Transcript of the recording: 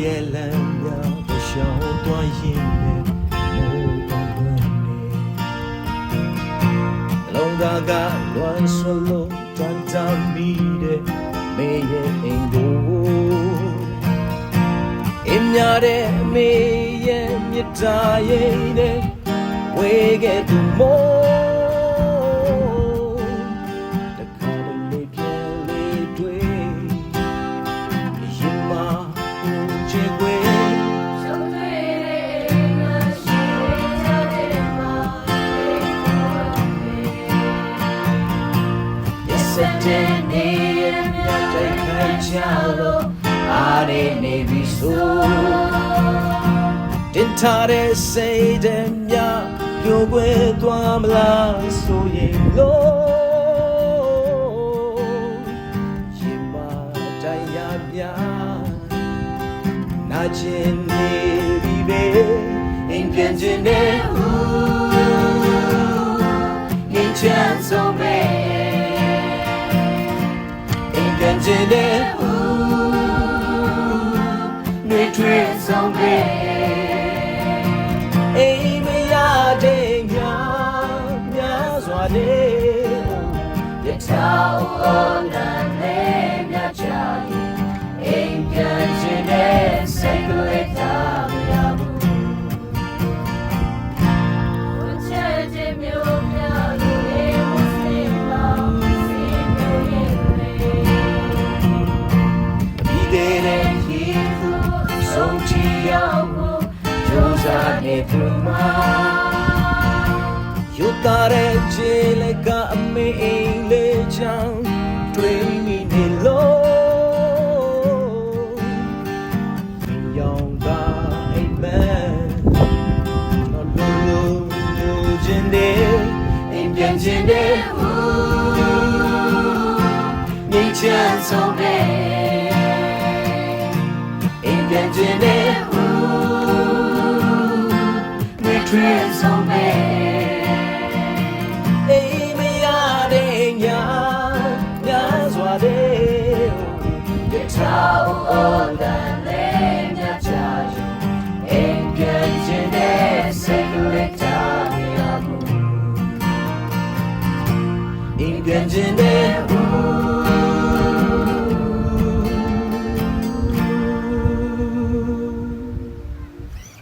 ရဲ့လမ်းများကိုရှောင်သွားရင်လည်းမိုးတောင်တွင်နေလုံးသားကလွမ်းဆွလို့တန်တမိတဲ့မေရဲ့အိမ်ကိုအင်းများတဲ့မေရဲ့မြတ်တာရဲ့တဲ့ဝေခဲ့သူမိုးတဲ့နေရမြတ်တိုက်ခိုက်ကြလို့အားရနေပြီဆိုတင်ထားတဲ့စိတ်ဓာတ်များပြိုကွဲသွားမလားဆိုရင်လို့ရင်မတရားများနာကျင်နေပြီပဲအိမ်ပြန်ခြင်းနဲ့ငင်းချမ်းဆုံးပဲပြန်ကျင်တဲ့နှွေထွေးဆောင်ပဲအိမ်မရတဲ့များစွာတဲ့ရထားအော်နာနဲ့မြချာရင်အိမ်ပြန်ကျင်တဲ့စိတ်ကလေးသာမရဘူးနေသူမှာယူတာတဲ့ခြေလက်ကအမေအိမ်လေးချောင်းတွေးမိနေလို့ရောင်ကအိမ်မက်တော့လူချင်းတဲ့အိမ်ပြန်ချင်းတဲ့ငိတ်ချမ်းဆုံးပဲအိမ်ပြန်ချင်းတဲ့Dreams on me.